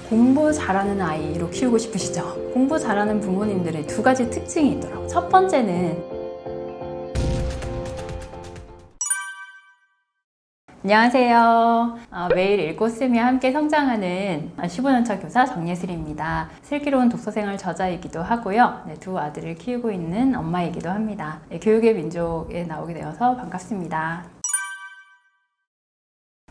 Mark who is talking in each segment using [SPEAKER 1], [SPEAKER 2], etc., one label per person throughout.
[SPEAKER 1] 공부 잘하는 아이로 키우고 싶으시죠? 공부 잘하는 부모님들의 두 가지 특징이 있더라고요. 첫 번째는 안녕하세요. 매일 읽고 쓰며 함께 성장하는 15년차 교사 정예슬입니다. 슬기로운 독서생활 저자이기도 하고요. 두 아들을 키우고 있는 엄마이기도 합니다. 교육의 민족에 나오게 되어서 반갑습니다.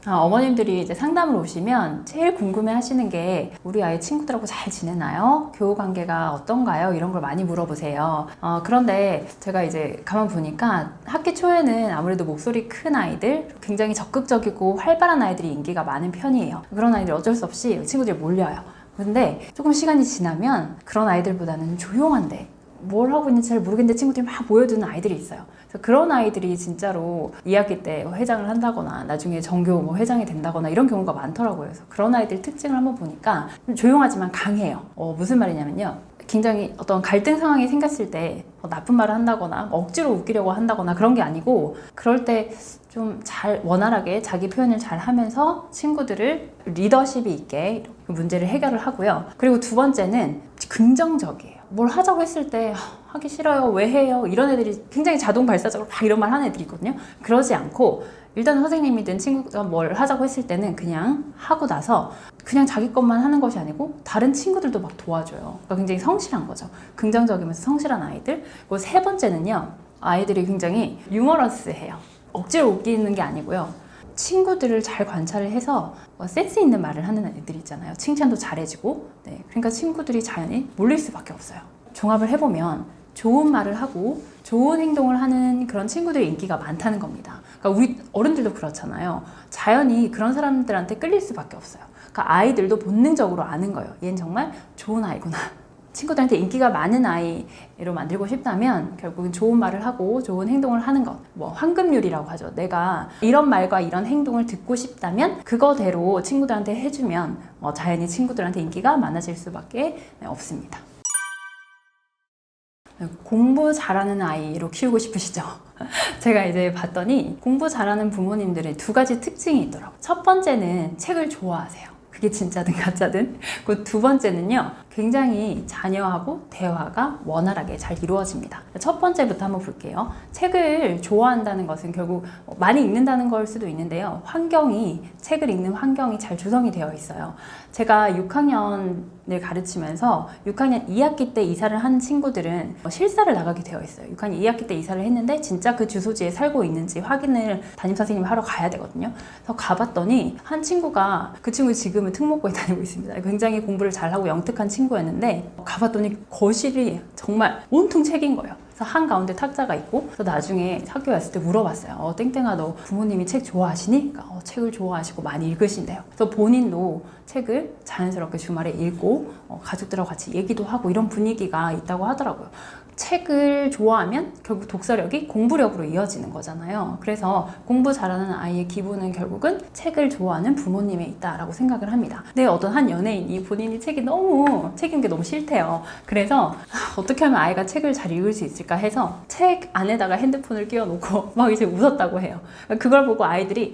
[SPEAKER 1] 어머님들이 이제 상담을 오시면 제일 궁금해 하시는 게 우리 아이 친구들하고 잘 지내나요? 교우 관계가 어떤가요? 이런 걸 많이 물어보세요. 그런데 제가 이제 가만 보니까 학기 초에는 아무래도 목소리 큰 아이들, 굉장히 적극적이고 활발한 아이들이 인기가 많은 편이에요. 그런 아이들 어쩔 수 없이 친구들이 몰려요. 근데 조금 시간이 지나면 그런 아이들보다는 조용한데 뭘 하고 있는지 잘 모르겠는데 친구들이 막 모여드는 아이들이 있어요. 그래서 그런 아이들이 진짜로 2학기 때 회장을 한다거나 나중에 전교 회장이 된다거나 이런 경우가 많더라고요. 그래서 그런 아이들 특징을 한번 보니까 좀 조용하지만 강해요. 무슨 말이냐면요. 굉장히 어떤 갈등 상황이 생겼을 때 나쁜 말을 한다거나 억지로 웃기려고 한다거나 그런 게 아니고 그럴 때 좀 잘 원활하게 자기 표현을 잘 하면서 친구들을 리더십이 있게 문제를 해결을 하고요. 그리고 두 번째는 긍정적이에요. 뭘 하자고 했을 때 하기 싫어요, 왜 해요? 이런 애들이 굉장히 자동 발사적으로 막 이런 말 하는 애들이 있거든요. 그러지 않고 일단 선생님이든 친구가 뭘 하자고 했을 때는 그냥 하고 나서 그냥 자기 것만 하는 것이 아니고 다른 친구들도 막 도와줘요. 그러니까 굉장히 성실한 거죠. 긍정적이면서 성실한 아이들. 그리고 세 번째는요. 아이들이 굉장히 유머러스해요. 억지로 웃기는 게 아니고요. 친구들을 잘 관찰을 해서 센스 있는 말을 하는 애들 있잖아요. 칭찬도 잘해주고. 그러니까 친구들이 자연히 몰릴 수밖에 없어요. 종합을 해보면 좋은 말을 하고 좋은 행동을 하는 그런 친구들의 인기가 많다는 겁니다. 그러니까 우리 어른들도 그렇잖아요. 자연히 그런 사람들한테 끌릴 수밖에 없어요. 그러니까 아이들도 본능적으로 아는 거예요. 얘는 정말 좋은 아이구나. 친구들한테 인기가 많은 아이로 만들고 싶다면 결국은 좋은 말을 하고 좋은 행동을 하는 것. 황금률이라고 하죠. 내가 이런 말과 이런 행동을 듣고 싶다면 그거대로 친구들한테 해주면 자연히 친구들한테 인기가 많아질 수밖에 없습니다. 공부 잘하는 아이로 키우고 싶으시죠? 제가 이제 봤더니 공부 잘하는 부모님들의 두 가지 특징이 있더라고요. 첫 번째는 책을 좋아하세요. 그게 진짜든 가짜든. 그 두 번째는요. 굉장히 자녀하고 대화가 원활하게 잘 이루어집니다. 첫 번째부터 한번 볼게요. 책을 좋아한다는 것은 결국 많이 읽는다는 걸 수도 있는데요. 책을 읽는 환경이 잘 조성이 되어 있어요. 제가 6학년을 가르치면서 6학년 2학기 때 이사를 한 친구들은 실사를 나가게 되어 있어요. 6학년 2학기 때 이사를 했는데 진짜 그 주소지에 살고 있는지 확인을 담임선생님이 하러 가야 되거든요. 그래서 가봤더니 한 친구가 그 친구 지금은 특목고에 다니고 있습니다. 굉장히 공부를 잘하고 영특한 친구였는데 가봤더니 거실이 정말 온통 책인 거예요. 그래서 한가운데 탁자가 있고 그래서 나중에 학교 왔을 때 물어봤어요. 땡땡아 너 부모님이 책 좋아하시니? 그러니까 책을 좋아하시고 많이 읽으신대요. 그래서 본인도 책을 자연스럽게 주말에 읽고 가족들하고 같이 얘기도 하고 이런 분위기가 있다고 하더라고요. 책을 좋아하면 결국 독서력이 공부력으로 이어지는 거잖아요. 그래서 공부 잘하는 아이의 기본은 결국은 책을 좋아하는 부모님에 있다라고 생각을 합니다. 근데 어떤 한 연예인이 본인이 책 읽는 게 너무 싫대요. 그래서 어떻게 하면 아이가 책을 잘 읽을 수 있을까 해서 책 안에다가 핸드폰을 끼워놓고 막 이제 웃었다고 해요. 그걸 보고 아이들이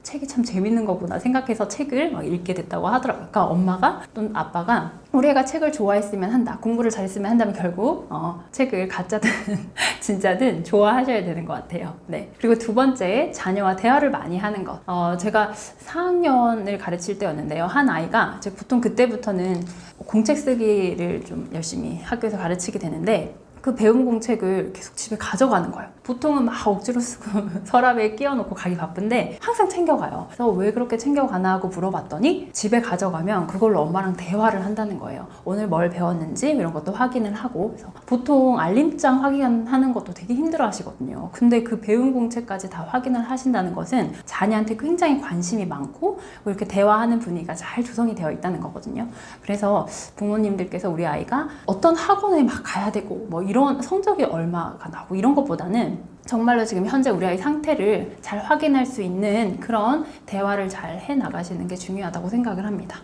[SPEAKER 1] 책이 참 재밌는 거구나 생각해서 책을 막 읽게 됐다고 하더라고요. 그러니까 엄마가 또는 아빠가 우리 애가 책을 좋아했으면 한다, 공부를 잘했으면 한다면 결국 책을 가짜든 진짜든 좋아하셔야 되는 것 같아요. 그리고 두 번째, 자녀와 대화를 많이 하는 것. 제가 4학년을 가르칠 때였는데요. 한 아이가 보통 그때부터는 공책 쓰기를 좀 열심히 학교에서 가르치게 되는데 그 배움 공책을 계속 집에 가져가는 거예요. 보통은 막 억지로 쓰고 서랍에 끼워놓고 가기 바쁜데 항상 챙겨가요. 그래서 왜 그렇게 챙겨가나 하고 물어봤더니 집에 가져가면 그걸로 엄마랑 대화를 한다는 거예요. 오늘 뭘 배웠는지 이런 것도 확인을 하고. 그래서 보통 알림장 확인하는 것도 되게 힘들어 하시거든요. 근데 그 배움 공책까지 다 확인을 하신다는 것은 자녀한테 굉장히 관심이 많고 이렇게 대화하는 분위기가 잘 조성이 되어 있다는 거거든요. 그래서 부모님들께서 우리 아이가 어떤 학원에 막 가야 되고 이런 성적이 얼마가 나고 이런 것보다는 정말로 지금 현재 우리 아이 상태를 잘 확인할 수 있는 그런 대화를 잘 해 나가시는 게 중요하다고 생각을 합니다.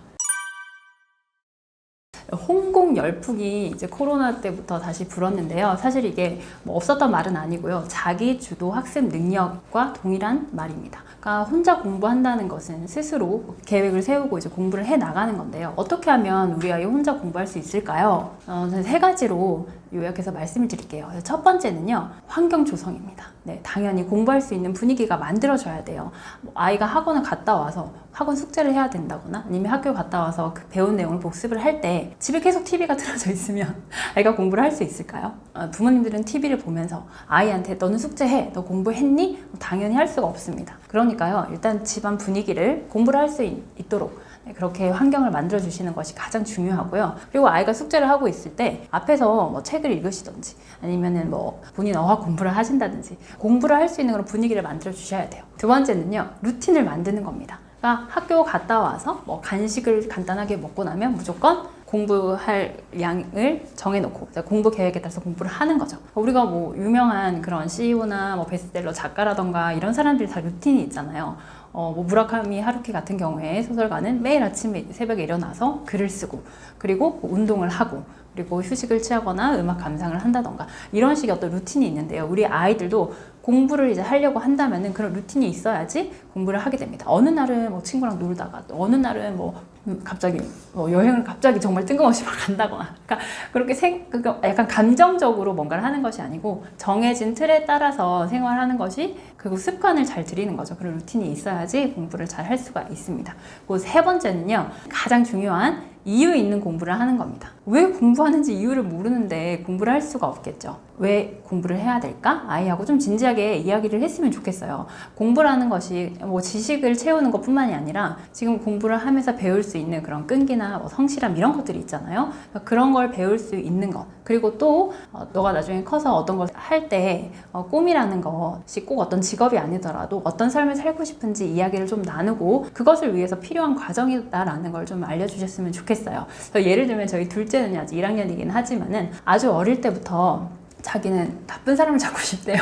[SPEAKER 1] 홍콩 열풍이 이제 코로나 때부터 다시 불었는데요. 사실 이게 뭐 없었던 말은 아니고요. 자기 주도 학습 능력과 동일한 말입니다. 그러니까 혼자 공부한다는 것은 스스로 계획을 세우고 이제 공부를 해 나가는 건데요. 어떻게 하면 우리 아이 혼자 공부할 수 있을까요? 저는 세 가지로 요약해서 말씀을 드릴게요. 첫 번째는요, 환경 조성입니다. 네, 당연히 공부할 수 있는 분위기가 만들어져야 돼요. 뭐 아이가 학원을 갔다 와서 학원 숙제를 해야 된다거나 아니면 학교 갔다 와서 그 배운 내용을 복습을 할 때 집에 계속 TV가 틀어져 있으면 아이가 공부를 할 수 있을까요? 부모님들은 TV를 보면서 아이한테 너는 숙제해, 너 공부했니? 당연히 할 수가 없습니다. 그러니까요, 일단 집안 분위기를 공부를 할 수 있도록 그렇게 환경을 만들어 주시는 것이 가장 중요하고요. 그리고 아이가 숙제를 하고 있을 때 앞에서 뭐 책을 읽으시던지 아니면은 뭐 본인 어학 공부를 하신다든지 공부를 할 수 있는 그런 분위기를 만들어 주셔야 돼요. 두 번째는요, 루틴을 만드는 겁니다. 그러니까 학교 갔다 와서 뭐 간식을 간단하게 먹고 나면 무조건 공부할 양을 정해놓고 공부 계획에 따라서 공부를 하는 거죠. 우리가 뭐 유명한 그런 CEO나 뭐 베스트셀러 작가라던가 이런 사람들이 다 루틴이 있잖아요. 뭐 무라카미 하루키 같은 경우에 소설가는 매일 아침에 새벽에 일어나서 글을 쓰고 그리고 운동을 하고 그리고 휴식을 취하거나 음악 감상을 한다던가 이런 식의 어떤 루틴이 있는데요. 우리 아이들도 공부를 이제 하려고 한다면은 그런 루틴이 있어야지 공부를 하게 됩니다. 어느 날은 뭐 친구랑 놀다가 또 어느 날은 뭐 갑자기 뭐 여행을 갑자기 정말 뜬금없이 막 간다거나 그러니까 그렇게 약간 감정적으로 뭔가를 하는 것이 아니고 정해진 틀에 따라서 생활하는 것이 그리고 습관을 잘 들이는 거죠. 그런 루틴이 있어야지 공부를 잘 할 수가 있습니다. 그리고 세 번째는요, 가장 중요한 이유 있는 공부를 하는 겁니다. 왜 공부하는지 이유를 모르는데 공부를 할 수가 없겠죠. 왜 공부를 해야 될까? 아이하고 좀 진지하게 이야기를 했으면 좋겠어요. 공부라는 것이 뭐 지식을 채우는 것 뿐만이 아니라 지금 공부를 하면서 배울 수 있는 그런 끈기나 뭐 성실함 이런 것들이 있잖아요. 그런 걸 배울 수 있는 것. 그리고 또 너가 나중에 커서 어떤 걸 할 때 꿈이라는 것이 꼭 어떤 직업이 아니더라도 어떤 삶을 살고 싶은지 이야기를 좀 나누고 그것을 위해서 필요한 과정이다라는 걸 좀 알려주셨으면 좋겠어요. 예를 들면 저희 둘째는 아직 1학년이긴 하지만은 아주 어릴 때부터 자기는 나쁜 사람을 잡고 싶대요.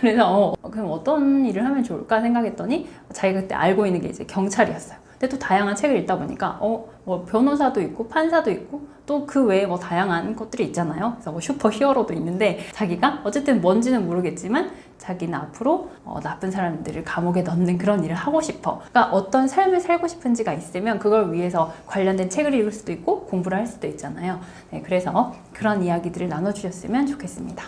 [SPEAKER 1] 그래서 그럼 어떤 일을 하면 좋을까 생각했더니 자기가 그때 알고 있는 게 이제 경찰이었어요. 근데 또 다양한 책을 읽다 보니까 뭐 변호사도 있고 판사도 있고 또 그 외에 뭐 다양한 것들이 있잖아요. 그래서 뭐 슈퍼 히어로도 있는데 자기가 어쨌든 뭔지는 모르겠지만 자기는 앞으로 나쁜 사람들을 감옥에 넣는 그런 일을 하고 싶어. 그러니까 어떤 삶을 살고 싶은지가 있으면 그걸 위해서 관련된 책을 읽을 수도 있고 공부를 할 수도 있잖아요. 네, 그래서 그런 이야기들을 나눠주셨으면 좋겠습니다.